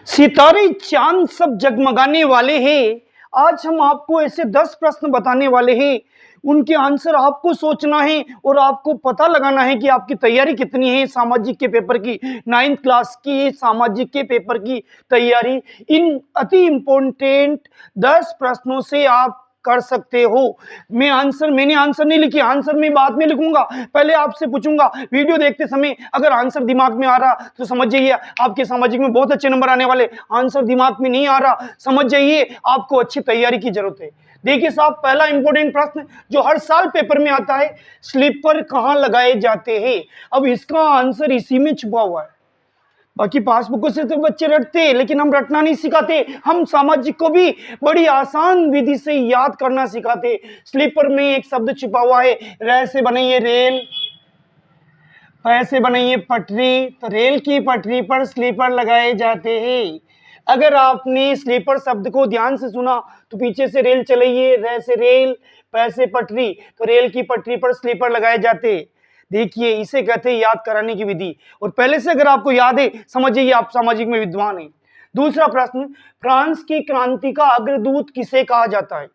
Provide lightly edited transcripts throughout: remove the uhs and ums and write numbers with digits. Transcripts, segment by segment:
सितारे चांद सब जगमगाने वाले हैं। आज हम आपको ऐसे 10 प्रश्न बताने वाले हैं। उनके आंसर आपको सोचना है और आपको पता लगाना है कि आपकी तैयारी कितनी है सामाजिक के पेपर की, 9th क्लास की सामाजिक के पेपर की तैयारी। इन अति इम्पोर्टेंट 10 प्रश्नों से आप कर सकते हो। मैंने आंसर नहीं लिखी, आंसर मैं बाद में लिखूंगा। पहले आपसे पूछूंगा वीडियो देखते समय, अगर आंसर दिमाग में आ रहा तो समझ जाइए आपके सामाजिक में बहुत अच्छे नंबर आने वाले। आंसर दिमाग में नहीं आ रहा, समझ जाइए आपको अच्छी तैयारी की जरूरत है। देखिए साहब, पहला इंपॉर्टेंट प्रश्न जो हर साल पेपर में आता है, स्लीपर कहाँ लगाए जाते हैं। अब इसका आंसर इसी में छुपा हुआ है। बाकी पासबुकों से तो बच्चे रटते हैं, लेकिन हम रटना नहीं सिखाते। हम सामाजिक को भी बड़ी आसान विधि से याद करना सिखाते। स्लीपर में एक शब्द छुपा हुआ है, रे से बनाइए रेल, पै से बनाइए पटरी। तो रेल की पटरी पर स्लीपर लगाए जाते हैं। अगर आपने स्लीपर शब्द को ध्यान से सुना तो पीछे से रेल चलाइए, रे से रेल, पै से पटरी, तो रेल की पटरी पर स्लीपर लगाए जाते हैं। देखिए, इसे कहते हैं याद कराने की विधि। और पहले से अगर आपको याद है, समझिए आप सामाजिक में विद्वान हैं। दूसरा प्रश्न, फ्रांस की क्रांति का अग्रदूत किसे कहा जाता है।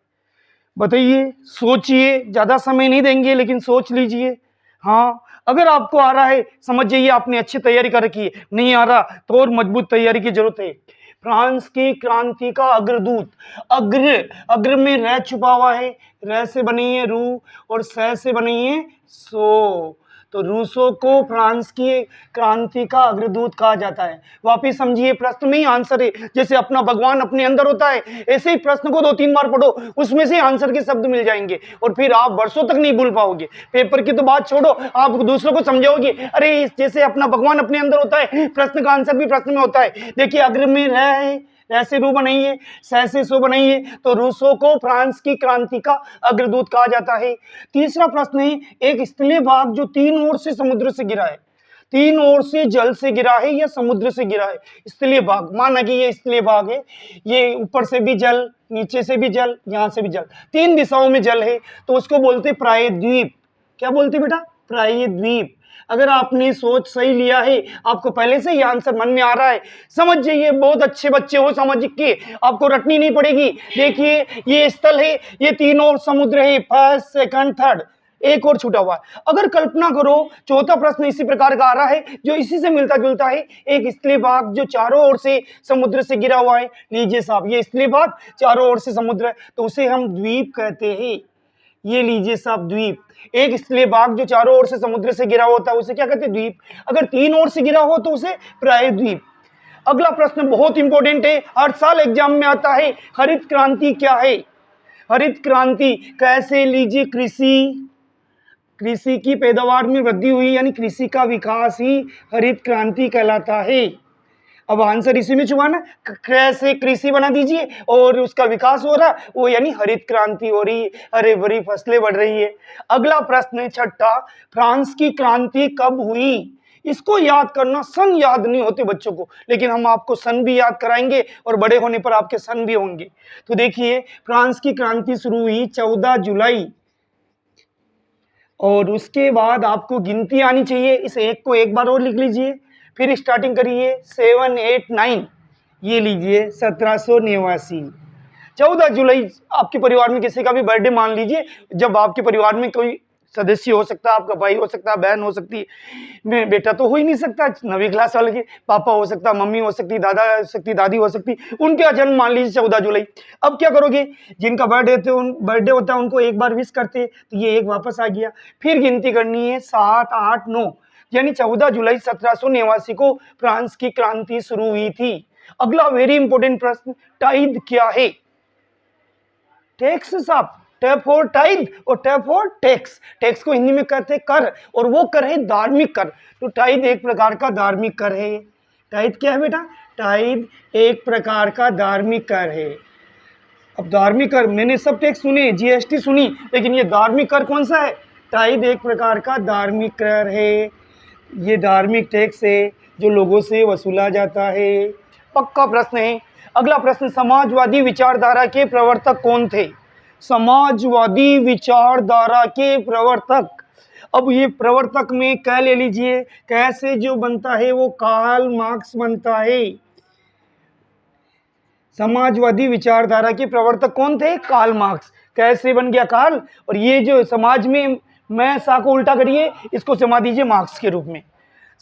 बताइए, सोचिए, ज्यादा समय नहीं देंगे लेकिन सोच लीजिए। हाँ, अगर आपको आ रहा है समझ जाइए आपने अच्छी तैयारी कर रखी है, नहीं आ रहा तो और मजबूत तैयारी की जरूरत है। फ्रांस की क्रांति का अग्रदूत, अग्र, अग्र में रह छुपा हुआ है, रह से बनी है रू और स से बनी है सो। तो रूसो को फ्रांस की क्रांति का अग्रदूत कहा जाता है। वापिस समझिए, प्रश्न में ही आंसर है। जैसे अपना भगवान अपने अंदर होता है, ऐसे ही प्रश्न को 2-3 बार पढ़ो, उसमें से आंसर के शब्द मिल जाएंगे और फिर आप वर्षों तक नहीं भूल पाओगे। पेपर की तो बात छोड़ो, आप दूसरों को समझाओगे, अरे जैसे अपना भगवान अपने अंदर होता है, प्रश्न का आंसर भी प्रश्न में होता है। देखिए, अग्र में रह ऐसे रू बनाइए, स से सो बनाइए, तो रूसो को फ्रांस की क्रांति का अग्रदूत कहा जाता है। तीसरा प्रश्न है, एक स्थलीय भाग जो 3 ओर से समुद्र से गिरा है, 3 ओर से जल से गिरा है या समुद्र से गिरा है। स्थलीय भाग, माना कि ये स्थलीय भाग है, ये ऊपर से भी जल, नीचे से भी जल, यहाँ से भी जल, 3 दिशाओं में जल है, तो उसको बोलते प्रायद्वीप। क्या बोलते बेटा, प्रायद्वीप। अगर आपने सोच सही लिया है, आपको पहले से ही आंसर मन में आ रहा है, समझ जाइए बहुत अच्छे बच्चे हो सामाजिक के, आपको रटनी नहीं पड़ेगी। देखिए, ये स्थल है, ये 3 और समुद्र है, फर्स्ट सेकंड थर्ड, एक और छूटा हुआ है। अगर कल्पना करो, चौथा प्रश्न इसी प्रकार का आ रहा है जो इसी से मिलता जुलता है, एक स्थलीय भाग जो चारों ओर से समुद्र से गिरा हुआ है। लीजिए साहब, ये स्थलीय भाग चारों ओर से समुद्र है, तो उसे हम द्वीप कहते हैं। ये लीजिए साहब, द्वीप। एक स्थलीय भाग जो चारों ओर से समुद्र से गिरा होता है उसे क्या कहते हैं, द्वीप। अगर 3 ओर से गिरा हो तो उसे प्रायद्वीप। अगला प्रश्न बहुत इंपॉर्टेंट है, हर साल एग्जाम में आता है, हरित क्रांति क्या है। हरित क्रांति कैसे, लीजिए, कृषि की पैदावार में वृद्धि हुई, यानी कृषि का विकास ही हरित क्रांति कहलाता है। अब आंसर इसी में छुपा ना, कैसे कृषि बना दीजिए और उसका विकास हो रहा है, वो यानी हरित क्रांति हो रही है, हरे भरी फसलें बढ़ रही है। अगला प्रश्न है छठा, फ्रांस की क्रांति कब हुई। इसको याद करना, सन याद नहीं होते बच्चों को, लेकिन हम आपको सन भी याद कराएंगे और बड़े होने पर आपके सन भी होंगे। तो देखिए, फ्रांस की क्रांति शुरू हुई 14 जुलाई, और उसके बाद आपको गिनती आनी चाहिए। इस एक को एक बार और लिख लीजिए, फिर स्टार्टिंग करिए 7, 8, 9। ये लीजिए 1789। 14 जुलाई आपके परिवार में किसी का भी बर्थडे मान लीजिए, जब आपके परिवार में कोई सदस्य हो सकता है, आपका भाई हो सकता है, बहन हो सकती है, मैं बेटा तो हो ही नहीं सकता 9वीं क्लास वाले के, पापा हो सकता, मम्मी हो सकती, दादा हो सकती, दादी हो सकती, उनका जन्म मान लीजिए 14 जुलाई। अब क्या करोगे, जिनका बर्थडे होता है उनको एक बार विश करते, तो ये एक वापस आ गया। फिर गिनती करनी है 7, 8, 9, यानी 14 जुलाई 1789 को फ्रांस की क्रांति शुरू हुई थी। अगला वेरी इंपॉर्टेंट प्रश्न, टाइद क्या है। टैक्स साहब, टैप फॉर टाइद और टैप फॉर टैक्स। टैक्स को हिंदी में कहते हैं कर, और वो कर है धार्मिक कर। तो टाइद एक प्रकार का धार्मिक कर है। टाइद क्या है बेटा, टाइद एक प्रकार का धार्मिक कर है। अब धार्मिक कर, मैंने सब टैक्स सुने, जीएसटी सुनी, लेकिन ये धार्मिक कर कौन सा है। टाइद एक प्रकार का धार्मिक कर है। ये धार्मिक टैक्स है जो लोगों से वसूला जाता है। पक्का प्रश्न है। अगला प्रश्न, समाजवादी विचारधारा के प्रवर्तक कौन थे। समाजवादी विचारधारा के प्रवर्तक, अब ये प्रवर्तक में क ले लीजिए, कैसे जो बनता है वो कार्ल मार्क्स बनता है। समाजवादी विचारधारा के प्रवर्तक कौन थे? Karl Marx. कैसे बन गया कार्ल? और ये जो समाज में मैं सा को उल्टा करिए, इसको समा दीजिए मार्क्स के रूप में।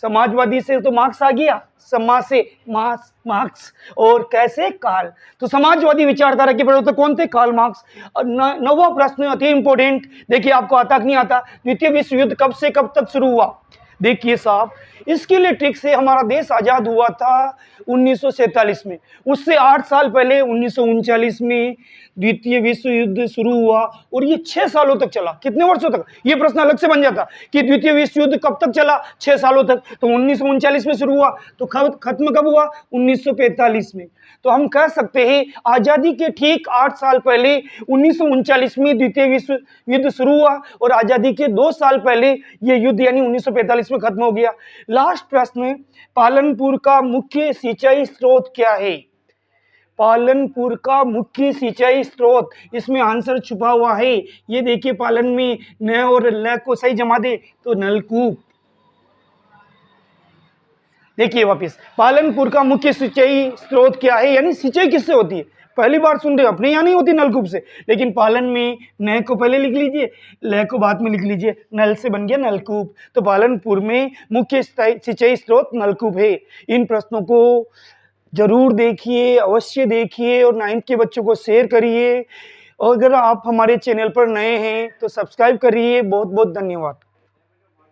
समाजवादी से तो मार्क्स आ गया, समाज से मार्क्स, और कैसे? कार्ल। तो समाजवादी विचारधारा के प्रवर्तक कौन थे? Karl Marx. और नौवां प्रश्न अति इंपॉर्टेंट, देखिए आपको आता कि नहीं आता। द्वितीय विश्व युद्ध कब से कब तक शुरू हुआ? देखिए साहब, इसके लिए ट्रिक से हमारा देश आज़ाद हुआ था 1947 में। उससे 8 साल पहले 1939 में द्वितीय विश्व युद्ध शुरू हुआ और ये 6 सालों तक चला। कितने वर्षों तक? ये प्रश्न अलग से बन जाता कि द्वितीय विश्व युद्ध कब तक चला? 6 सालों तक। तो 1939 में शुरू हुआ, तो खत्म कब हुआ? 1945 में। तो हम कह सकते हैं आज़ादी के ठीक 8 साल पहले 1939 में द्वितीय विश्व युद्ध शुरू हुआ और आज़ादी के 2 साल पहले ये युद्ध यानी 1945 में खत्म हो गया। लास्ट प्रश्न, पालनपुर का मुख्य सिंचाई स्रोत क्या है? पालनपुर का मुख्य सिंचाई स्रोत, इसमें आंसर छुपा हुआ है। ये देखिए, पालन में न और ल को सही जमा दे तो नलकूप। देखिए वापस, पालनपुर का मुख्य सिंचाई स्रोत क्या है, यानी सिंचाई किससे होती है? पहली बार सुन रहे हो, अपने यहाँ नहीं होती नलकूप से, लेकिन पालन में न को पहले लिख लीजिए, ल को बाद में लिख लीजिए, नल से बन गया नलकूप। तो पालनपुर में मुख्य सिंचाई स्रोत नलकूप है। इन प्रश्नों को जरूर देखिए, अवश्य देखिए और 9th के बच्चों को शेयर करिए। और अगर आप हमारे चैनल पर नए हैं तो सब्सक्राइब करिए। बहुत बहुत धन्यवाद।